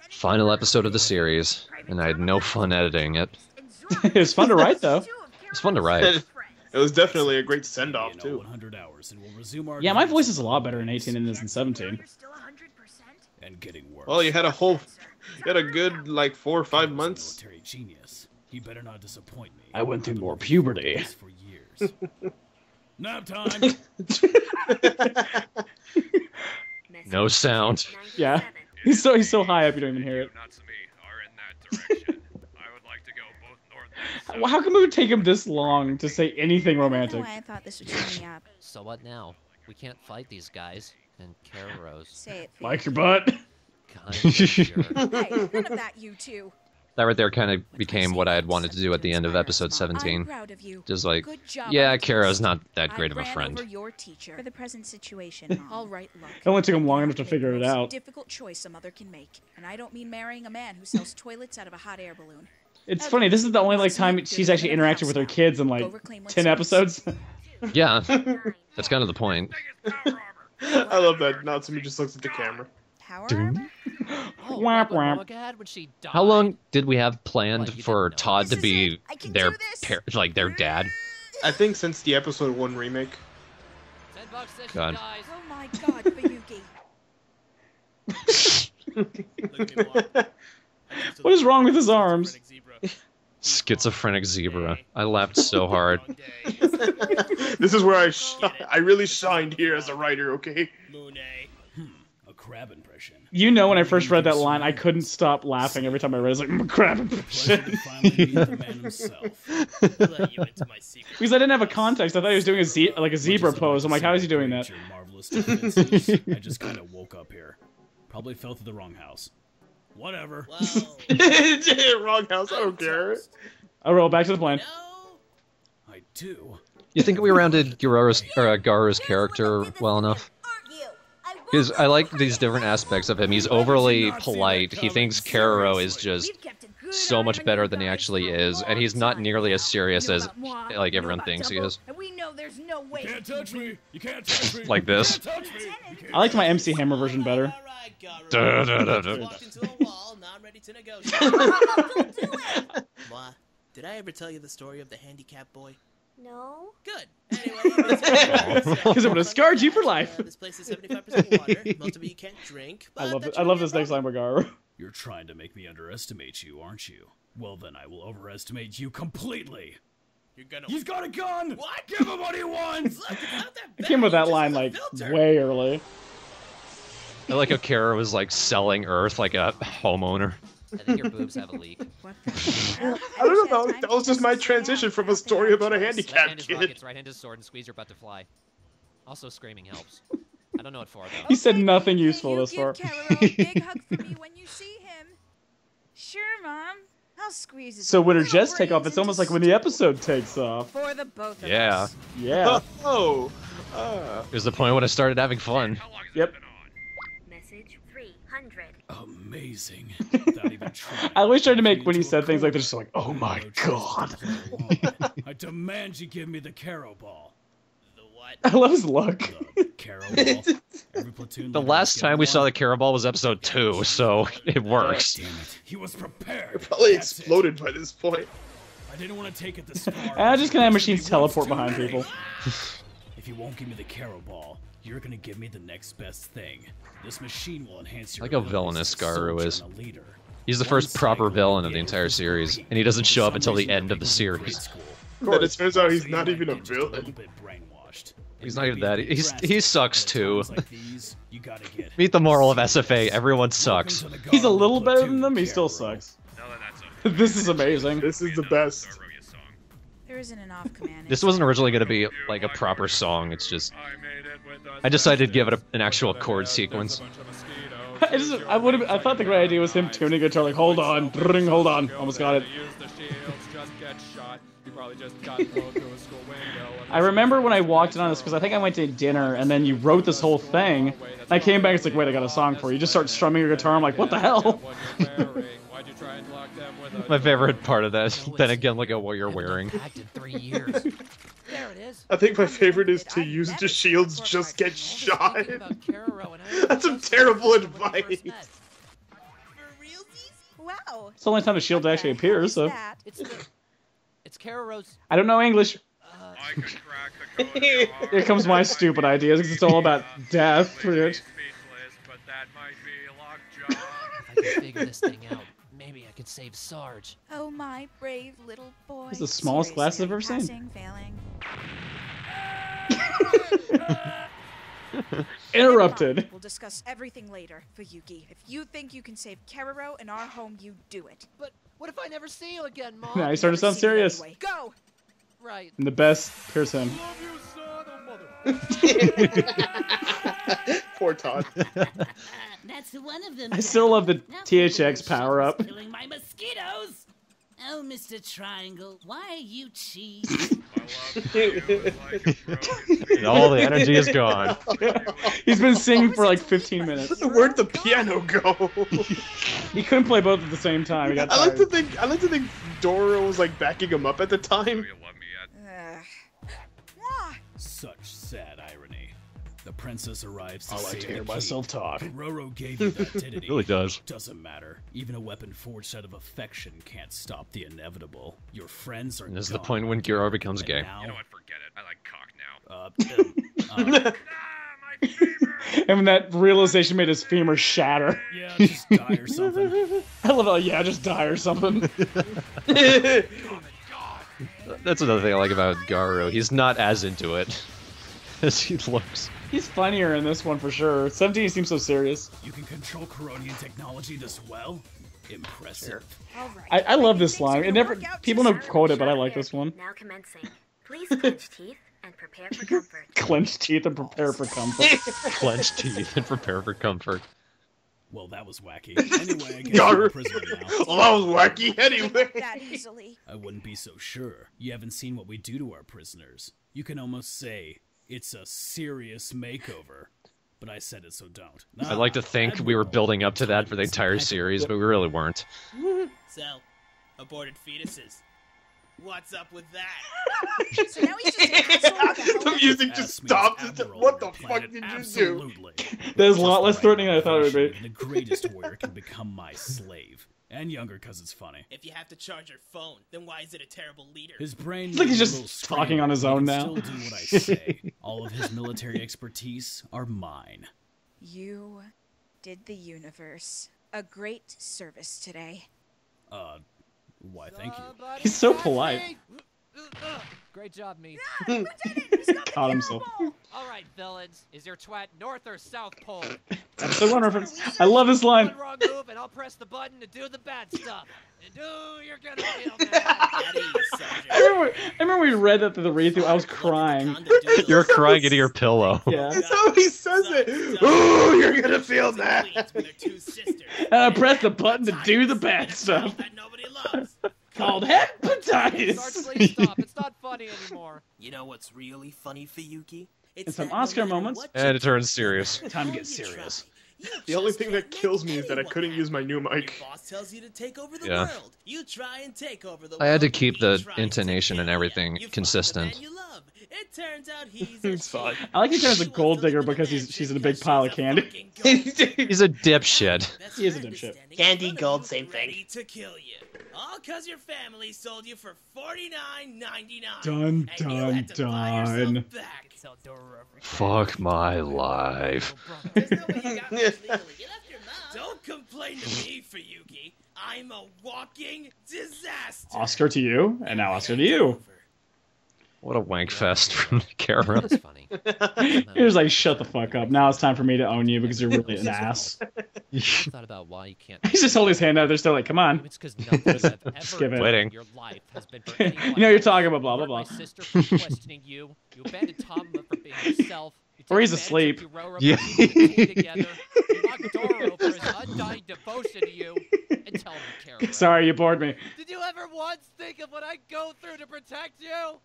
Final episode of the series, and I had no fun editing it. It was fun to write, though. It's fun to write. It was definitely a great send-off, too. Yeah, my voice is a lot better in 18 than it is in 17. And getting worse. Well, you had a good, like, 4 or 5 months. Genius. He better not disappoint me. I went through more puberty. For years. Nap time. No sound. Yeah. He's so high up you don't even hear it. How come it would take him this long to say anything romantic? I thought this would cheer me up. So what now? We can't fight these guys. And Kara Rose. Say it. Like your butt. Hey, none of that, you two. That right there kind of became what I had wanted to do at the end of episode 17. Just like, yeah, Kara's not that great of a friend. Your teacher for the present situation. All right, look. It only took him long enough to figure it out. Difficult choice a mother can make, and I don't mean marrying a man who sells toilets out of a hot air balloon. It's funny. This is the only time she's actually interacted with her kids in like 10 episodes. Yeah, that's kind of the point. I love that Natsumi just looks at the camera. How long did we have planned for Todd to be their dad? I think since the episode 1 remake. God. Oh my God, Bayuki. What is wrong with his arms? Schizophrenic zebra. I laughed so hard. This is where I really shined here as a writer, okay? A crab impression. You know, when I first read that line, I couldn't stop laughing every time I read it. I was like, crap impression. Because I didn't have a context. I thought he was doing a zebra pose. I'm like, how is he doing that? I just kind of woke up here. Probably fell through the wrong house. Whatever. Wrong house, I don't care. I'll roll back to the plan. I do. You think we rounded Garu's character well enough? Because I like these different aspects of him. He's overly polite. He thinks Kararo is just so much better than he actually is, and he's not nearly as serious as like everyone thinks he is. We know there's no way. You can't touch me. You can't touch me. Like this. I liked my MC Hammer version better. Did I ever tell you the story of the handicapped boy? No. Good. Anyway, because it would have scarred you for life. This place is 75% water. Most of you can't drink. I love this next line by Garu. You're trying to make me underestimate you, aren't you? Well, then I will overestimate you completely. He's got a gun! What? Give him what he wants! Look, it's not that bad. I came with that line like way early. I like how Kara was like selling Earth like a homeowner. I think your boobs have a leak. I don't know. That was just my transition from a story about a handicapped kid. Rockets, right-handed sword, and squeeze your butt to fly. Also, screaming helps. I don't know what for though. He said nothing useful this far. Big hug for me when you see him. Sure, Mom. I'll squeeze it. So when her jets take off, it's almost like when the episode takes off. For the both of Yeah. us. Yeah. Oh. It was the point when I started having fun. Yep. Message 300. Amazing. Without even trying. I always tried to make when he said things like this, just like, oh my God. I demand you give me the Caro ball. The what? I love his look. The Caro ball. Every platoon The last time we saw the Kara ball was episode 2, so it works. Damn it. He was prepared. It probably That's exploded by this point. I didn't want to take it this far. And I just can't have machines teleport behind people. If you won't give me the Caro ball, you're gonna give me the next best thing. This machine will enhance your Like how abilities villainous as a Garu soldier is. and a leader. He's the first proper villain of the entire series, and he doesn't show up until the end of the series. Then it turns out he's not even a villain. He's not even that. He sucks too. You gotta get. Meet the moral of SFA. Everyone sucks. He's a little better than them, he still sucks. This is amazing. This is the best. There isn't an off command. This wasn't originally going to be like a proper song. It's just I decided to give it an actual chord sequence. I thought the great idea was him tuning a guitar like, hold on, hold on, almost got it. I remember when I walked in on this because I think I went to dinner and then you wrote this whole thing. And I came back, it's like, wait, I got a song for you. You just start strumming your guitar. I'm like, what the hell? My favorite part of that. Then again, look at what you're wearing. I think my favorite is to use the shields, just get shot. That's some terrible advice. Wow. It's the only time the shield What actually the hell appears, is so that? It's Kararo's. I don't know English. I can crack the code of your heart. Here comes my stupid ideas, because it's all about death, pretty much. Speechless, but that might be a lockjaw. If I can figure this thing out, maybe I could save Sarge. Oh, my brave little boy. It's the smallest glasses I've ever seen. Passing, failing. Interrupted. We'll discuss everything later for Yuki. If you think you can save Keroro and our home, you do it. But what if I never see you again, Mom? Now he's starting to sound See you serious. anyway. Go! Right. And the best, here's him. Poor Todd. That's one of them. I still love the Now THX power up. Killing my mosquitoes. Oh, Mr. Triangle, why are you cheese? And all the energy is gone. He's been singing for like 15 minutes. Where'd the piano go? He couldn't play both at the same time. He got I like tired. to think Dora was like backing him up at the time. Such sad irony. The princess arrives to I like save to hear the king. myself talk. Roro gave you that, didn't he? Really does. Doesn't matter. Even a weapon forged out of affection can't stop the inevitable. Your friends are And this is the gone. point when Giro becomes And gay. now- You know what? Forget it. I like cock now. my femur! And when that realization made his femur shatter. Yeah, just die or something. I love it. Yeah, just die or something. That's another thing I like about Garo. He's not as into it as he looks. He's funnier in this one for sure. 17 seems so serious. You can control Coronian technology this well? Impressive. All right. I love this Things line. are It gonna never work out people just don't fine. quote it, but I like this one. Now commencing. Please clench teeth and prepare for comfort. Clench teeth and prepare for comfort. Clench teeth and prepare for comfort. Well, that was wacky. Anyway, I guess Gar- you're a prisoner now. Well, that was wacky anyway. That easily. I wouldn't be so sure. You haven't seen what we do to our prisoners. You can almost say it's a serious makeover. But I said it, so don't. I'd like to think we were building up to that for the entire series, but we really weren't. So, aborted fetuses. What's up with that? So now he's just an asshole with a The helmet? music just stopped. What the fuck did you do? Absolutely. That is a lot less threatening than I thought it would be. The greatest warrior can become my slave. And younger because it's funny. If you have to charge your phone, then why is it a terrible leader? His brain It's like he's may be a just little talking on his scrambled, own but now. he can Still do what I say. All of his military expertise are mine. You did the universe a great service today. Why, thank you. He's so polite. Great job, me. Caught himself. All right, villains. Is your twat north or south pole? Episode 1 reference. I love this line. One wrong move, and I'll press the button to do the bad stuff. And you're gonna feel bad. At ease, Sergeant. I remember we read that to the read through. I was crying. You're crying into your pillow. Yeah. That's how he says it. Ooh, you're gonna feel that. With her two sisters. And I pressed the button to do the bad stuff. That nobody loves. Called Sarge, hepatitis. please stop. It's not funny anymore. You know what's really funny for Yuki? And some that no Oscar matter moments. what And you it turns serious. Time to how get you serious. try, you The only just thing that can't kills make me is that I anyone couldn't use my new happy. mic. Your boss tells you to take over the Yeah. world. You try and take over the I had to world. keep He the tries to intonation and kill ya. everything You find the consistent. man you love. It turns out he's a It's fine. cheat. I like he turns She a gold wants to digger live in because mansion she's in a big because pile she's of candy. fucking gold. He's a dipshit. Best He is a friend dipshit. standing in Candy, front of gold, you, same thing. ready to kill you. All cause your family sold you for $49.99. Dun, And you dun, had to buy yourself dun. back. Fuck my life. There's no way you got this legally. You left your mom. Don't complain to me for Yuki. I'm a walking disaster. Oscar to you, and now Oscar to you. What a wank fest from Kara. That's funny. You're just like, shut the fuck up. Now it's time for me to own you because you're really an ass. I thought about why you can't. He's just holding his hand out. They're still like, come on. It's because nothing I've ever give it. done Waiting. in your life has been for You anyone know you're else. talking about blah, You blah, hurt blah. My sister for questioning you. You abandoned Tom for being yourself. You Or took he's advantage asleep. of Kiroro Yeah. for keeping the team together. You mocked Doro for his undying devotion to you. And tell me, Kara. Sorry, you bored me. Did you ever once think of what I go through to protect you?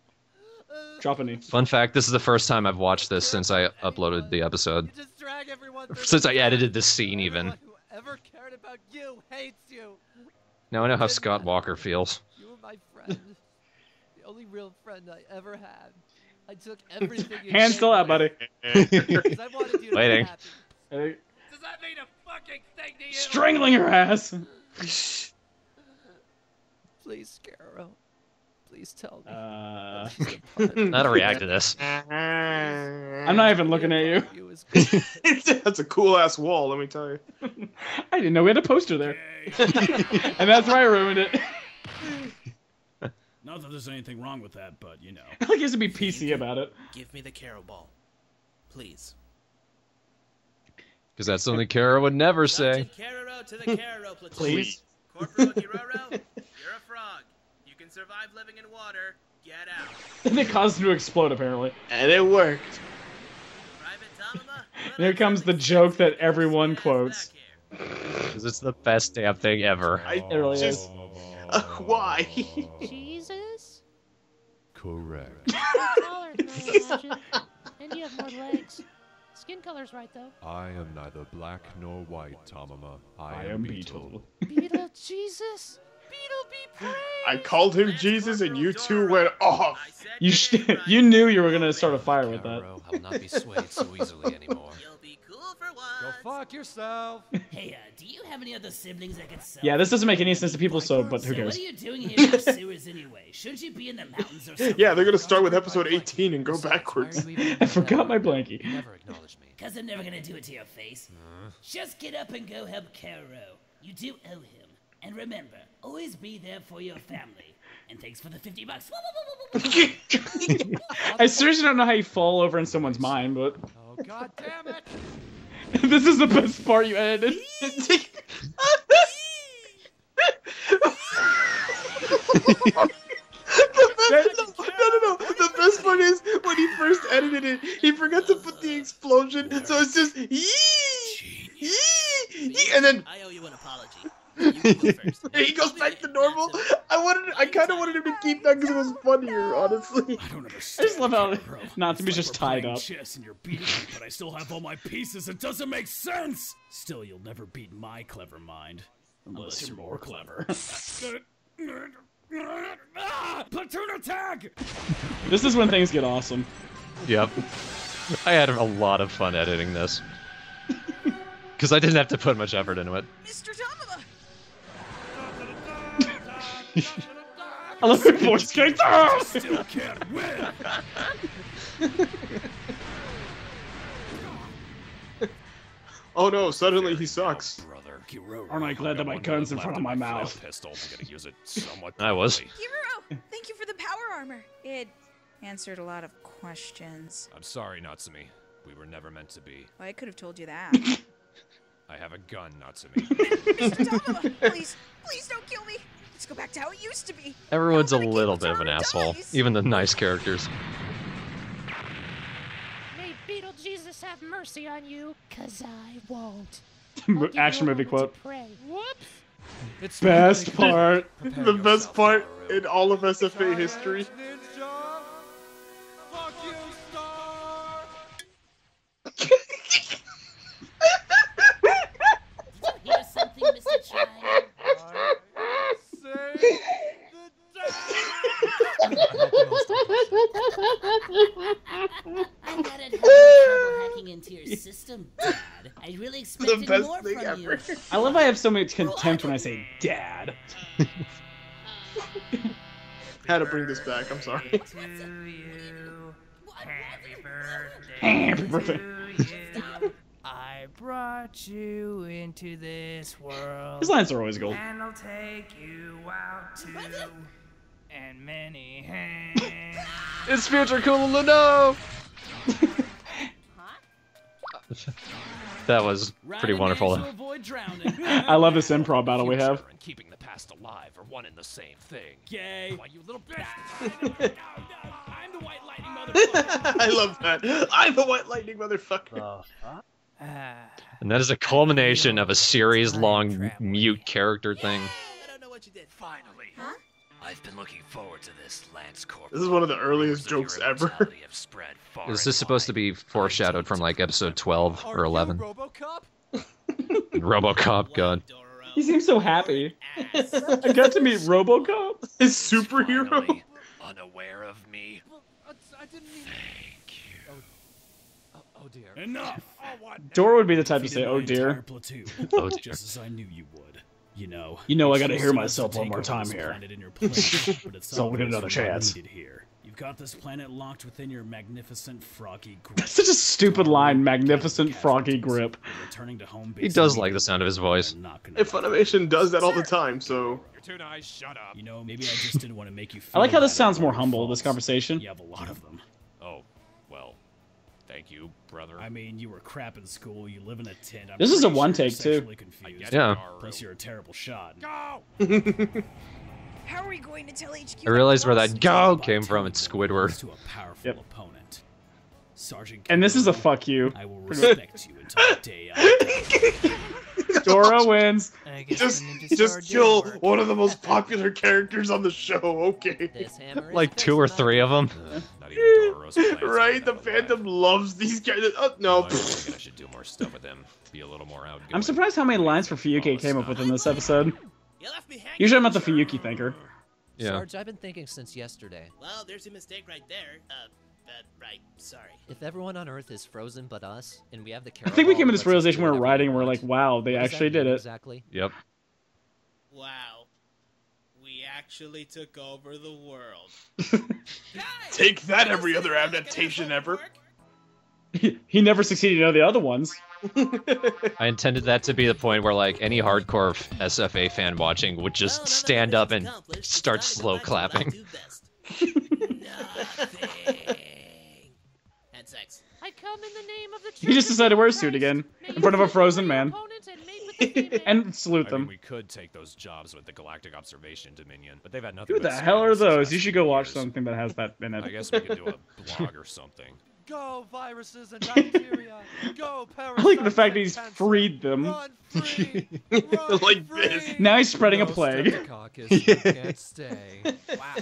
Drop a knee. Fun fact, this is the first time I've watched this since I uploaded the episode. You just drag everyone through Since the I mud. edited this scene, even. Everyone who ever cared about you hates you. Now I know how Scott Walker feels. You were my friend. The only real friend I ever had. I took everything you Hand gave still me out, buddy. because I wanted you to Waiting. be happy. Hey, Does that mean a fucking thing to you? strangling her ass. Please, Caro. Please tell me. Not to react to this. I'm not even looking at you. That's a cool ass wall, let me tell you. I didn't know we had a poster there. And that's why I ruined it. Not that there's anything wrong with that, but you know. I like he has to be PC about it. Give me the Caro ball. Please. Because that's something Kara would never say. Caro to the Caro platoon. Please. Corporal Kiroro, you're a frog. You can survive living in water. Get out. And it caused him to explode, apparently. And it worked. Private Tamama, And here comes the joke that everyone quotes. Because it's the best damn thing ever. It really is. Why? Jesus? Correct. Taller than I imagine. And you have more legs. Skin color's right, though. I am neither black nor white, Tamama. I am Beetle. Beetle Jesus? Beetle be praised! I called him Jesus and you two went off. You knew you were going to start a fire with that. Caro, I will not be swayed so easily anymore. You'll be cool for once. Go fuck yourself. Hey, do you have any other siblings I could sell? Yeah, this doesn't make any sense to people, but who So cares? what are you doing here in the sewers anyway? Shouldn't you be in the mountains or something? Yeah, they're gonna start with episode 18 and go backwards. I forgot my blankie. You never acknowledge me. Cause I'm never gonna do it to your face. Just get up and go help Caro. You do owe him. And remember, always be there for your family. And thanks for the $50. I seriously don't know how you fall over in someone's mind, but... Oh, god damn it! This is the best part you edited. No. The best part is when he first edited it, he forgot to put the explosion, so it's just and then I owe you an apology. You can go first. and he goes back to normal. I kind of wanted him to keep that because it was funnier, honestly. I don't understand. I just love how Caro. Natsumi's just We're tied playing up. chess and you're beating me, but I still have all my pieces. It doesn't make sense. Still, you'll never beat my clever mind. Unless you're more clever. Platoon attack! This is when things get awesome. Yep. I had a lot of fun editing this. Because I didn't have to put much effort into it. Mr. Tamama! I love your voice character! Still can't win! Oh no, suddenly he sucks. Brother, Aren't I glad that my gun's in front of my mouth? Pistol. I'm gonna use it somewhat. I was. Kiroro, thank you for the power armor. It answered a lot of questions. I'm sorry, Natsumi. We were never meant to be. Well, I could have told you that. I have a gun, Natsumi. Mr. Tamama, please don't kill me. Let's go back to how it used to be. Everyone's a Nobody little kills bit of an her who asshole. dies. Even the nice characters. May Beetle Jesus have mercy on you, 'cause I won't. I'll give you Action a movie moment to quote. pray. Whoops! It's Best part. The best part in all of SFA history. Ninja! Fuck you, Star! Here's something, Mr. Triangle. Save the I'm not at having trouble hacking into your system, Dad. I really expected best more thing from ever. you. I love how I have so much contempt when I say dad. Had to bring this back, I'm sorry. Happy birthday. I brought you into this world. His lines are always gold. And I'll take you out to and many hands. It's future Kula no! That was pretty wonderful. I love this improv battle we have. And keeping the past alive are one and the same thing. Gay. Why, you little bitch! I'm the white lightning motherfucker. I love that. I'm the white lightning motherfucker. And that is a culmination of a series-long mute character thing. I don't know what you did. Finally. I've been looking forward to this, Lance Corporal. This is one of the earliest jokes ever. Is this supposed to be foreshadowed from like episode 12 or 11? RoboCop? RoboCop, God. He seems so happy. I got to meet RoboCop. His superhero. Finally, unaware of me. I didn't mean. Thank you. Oh dear. Enough. Dora would be the type to say, Defeated "Oh my dear." entire platoon. Oh dear. Just as I knew you would. You know, I gotta hear myself one more time here. So we'll get another chance. Here. You've got this planet locked within your magnificent froggy grip. That's such a stupid line, magnificent froggy grip. Returning to home He does like the sound of his voice. If Funimation does that all the time, so... You're too nice, shut up. You know, maybe I just didn't want to make you feel I like how this bad sounds more about your humble, faults. this conversation. You have a lot of them. Oh, well, thank you, brother. I mean, you were crap in school, you live in a tent. I'm This is a pretty one sure you're take, too. sexually confused. Yeah. Plus, you're a terrible shot. Go! How are we going to tell HQ? I realized where that that go came from. It's Squidward. To a powerful Yep. opponent. Sergeant And this is a Cameron, fuck you. I will respect you until the day I die. Dora wins. I guess Just, the ninja just sword kill didn't work. one of the most popular characters on the show, okay? This hammer is Like 2 or 3 of them. Not even Dororo's plans Right? The are that fandom loves these guys. Oh, no. I think I should do more stuff with them. Be a little more outgoing. I'm surprised how many lines for Fuyuki came up with in this episode. You left me hanging. Usually I'm not the Fuyuki thinker. Yeah. Sarge, I've been thinking since yesterday. Well, there's a mistake right there. Right. Sorry. If everyone on Earth is frozen but us, and we have the I think we Carabao came to that this lets us realization do when we were whatever writing, we we're want, like, wow, they what does that actually did mean it. Exactly. Yep. Wow. We actually took over the world. Take that, every other adaptation ever. He never succeeded in the other ones. I intended that to be the point where, like, any hardcore SFA fan watching would just stand up and start slow clapping. And sex. I come in the name of the He just decided to wear a suit again, in front of a frozen man. And salute I mean, them. we could take those jobs with the Galactic Observation Dominion, but they've had nothing Who but the hell are scandal those? You should go watch years. something that has that in it. I guess we could do a blog or something. Go viruses and bacteria. Go I parasites. like the fact that and he's cancer. freed them. Run free. Like this. Now he's spreading a No plague. Streptococcus, you can't stay. Wow,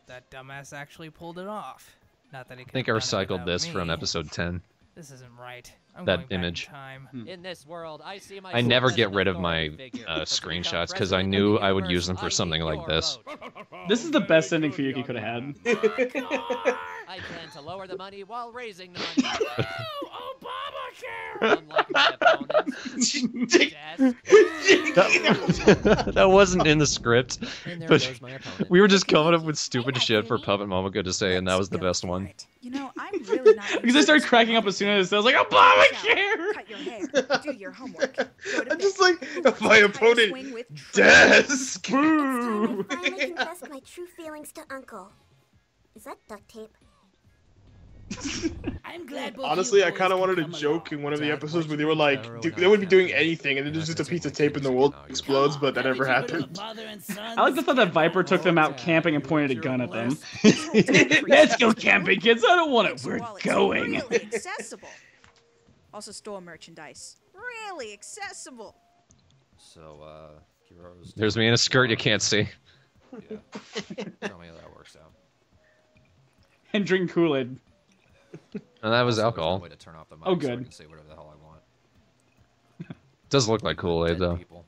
that dumbass actually pulled it off. Not that he I think I could've done it recycled without this me. from episode 10. This isn't right. I'm That going back in image. time. In this world, I see I never myself get as an rid of my authority figure, but to become screenshots because I president knew of the I would universe, use them for I something need like your this. vote. This is the best ending Fuyuki could have had. I plan to lower the money while raising the money. Obamacare! Unlike my opponents. That wasn't in the script, And there but goes my opponent. we were just coming up with stupid shit for Puppet Momoko to say, and that was the best one. You know, I'm really not. Because I started cracking up as soon as it was like, Obamacare! Cut your hair. Do your homework. Go to I'm just like, my opponent, desk. It's time I finally confessed my true feelings to Uncle. Is that duct tape? I'm glad both Honestly, you I kind of boys wanted can a come joke in one of the Dad, episodes why'd where they you were leave like, Arrow they not wouldn't be doing camping? anything, and then there's just a That's piece of what tape and the my world kids explodes, but that Haven't never you been to a happened. father and son? I like the thought that Viper took them out camping and pointed a gun at them. Let's Let's go camping, kids. I don't want it. We're going. Really accessible. Also, store merchandise. Really accessible. So, there's me in a skirt you can't see. Yeah. Tell me how that works out. And drink Kool-Aid. And that was Also, there's a alcohol. way to turn off the mic Oh, so I good. can say whatever the hell I want. Does look like Kool-Aid, Dead though. people.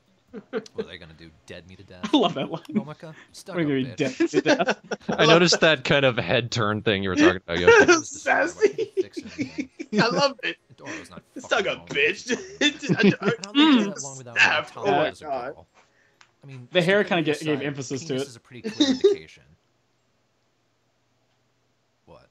What are they gonna do? Dead me to death? I love that line. Momoko? Stuck We're up, gonna be bitch. dead to death. I noticed that kind of head turn thing you were talking about, Yoshi. Sassy. I love it. Doro's not It's not a fucking bitch. I don't think that long without Snap. Tom Oh my as a God. girl. I mean, The hair stupidity kinda gave aside, emphasis to penis it. is a pretty clear indication. What?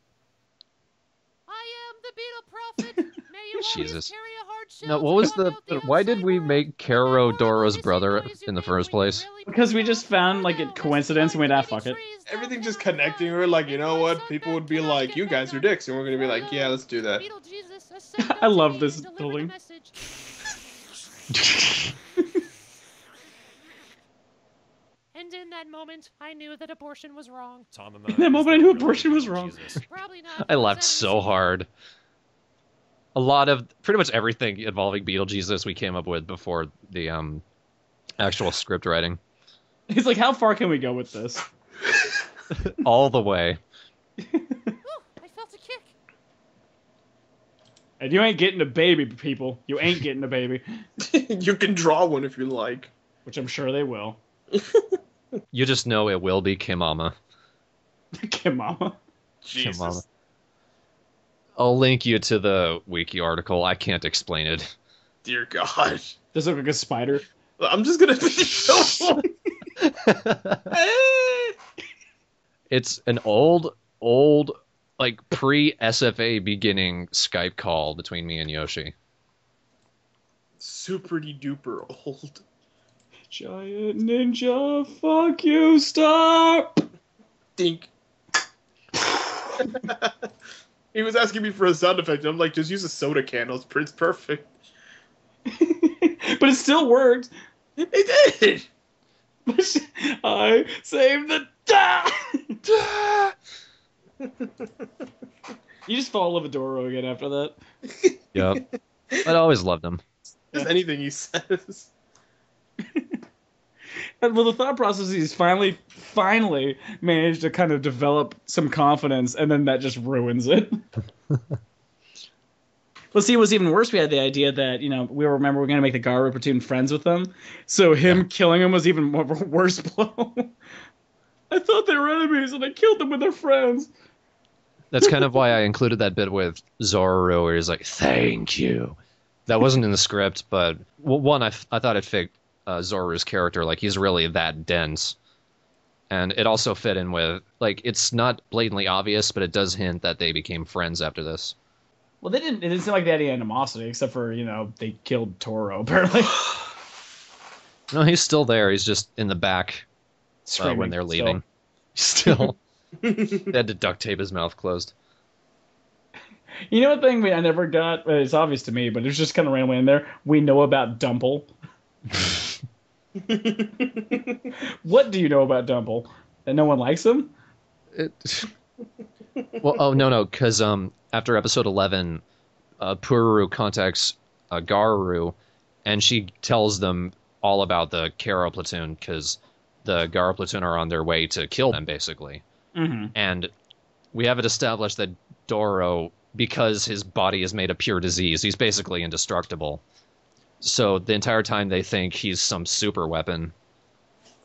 I am the beetle prophet. May you always Jesus. carry a hard shell Now, to what was block the... out Why did we make Karo Doro's Always brother noise you in the make first when you place? really Because we put just out found, like, porno a coincidence and we went, ah, fuck it. trees Everything down just there. connecting. We're like, you know what? People would be like, you guys are dicks, and we're gonna be like, yeah, let's do that. Beetle Jesus ascend I unto love me this and deliver the building. message. And in that moment, I knew that abortion was wrong. In that moment, I knew abortion was wrong. Probably not. I laughed so hard. A lot of... Pretty much everything involving Beetlejuice we came up with before the actual script writing. He's like, how far can we go with this? All the way. Ooh, I felt a kick. And you ain't getting a baby, people. You ain't getting a baby. You can draw one if you like. Which I'm sure they will. You just know it will be Kimama. Kimama. Jesus. Kimama. I'll link you to the wiki article. I can't explain it. Dear God. Does it look like a spider? I'm just gonna It's an old, like pre-SFA beginning Skype call between me and Yoshi. super duper old. Giant ninja, fuck you, stop! Dink. He was asking me for a sound effect, and I'm like, just use a soda can. It's perfect. But it still worked. It did! I saved the You just fall in love with Doro again after that. Yep. I'd always loved him. Just anything he says. Well, the thought process is he's finally managed to kind of develop some confidence, and then that just ruins it. Well, see, it was even worse. We had the idea that, we were going to make the Garu platoon friends with them. So him killing them was even more of a worse blow. I thought they were enemies, and I killed them with their friends. That's kind of why I included that bit with Zoro, where he's like, "Thank you." That wasn't in the script, but one, I thought it fit Zoro's character. Like, he's really that dense. And it also fit in with, like, it's not blatantly obvious, but it does hint that they became friends after this. Well, it didn't seem like they had any animosity, except for, they killed Toro, apparently. No, he's still there. He's just in the back when they're leaving. Still. They had to duct tape his mouth closed. You know what thing I never got? It's obvious to me, but it's just kind of randomly in there. We know about Dumple. What do you know about Dumple? That no one likes him? Well, no, because after episode 11, Pururu contacts Garu, and she tells them all about the Karo platoon, because the Garu platoon are on their way to kill them, basically. Mm-hmm. And we have it established that Doro, because his body is made of pure disease, he's basically indestructible. So the entire time they think he's some super weapon.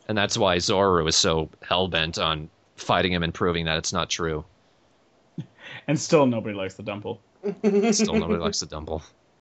And that's why Zoro is so hell-bent on fighting him and proving that it's not true. And still nobody likes the Dumple. Still nobody likes the Dumple.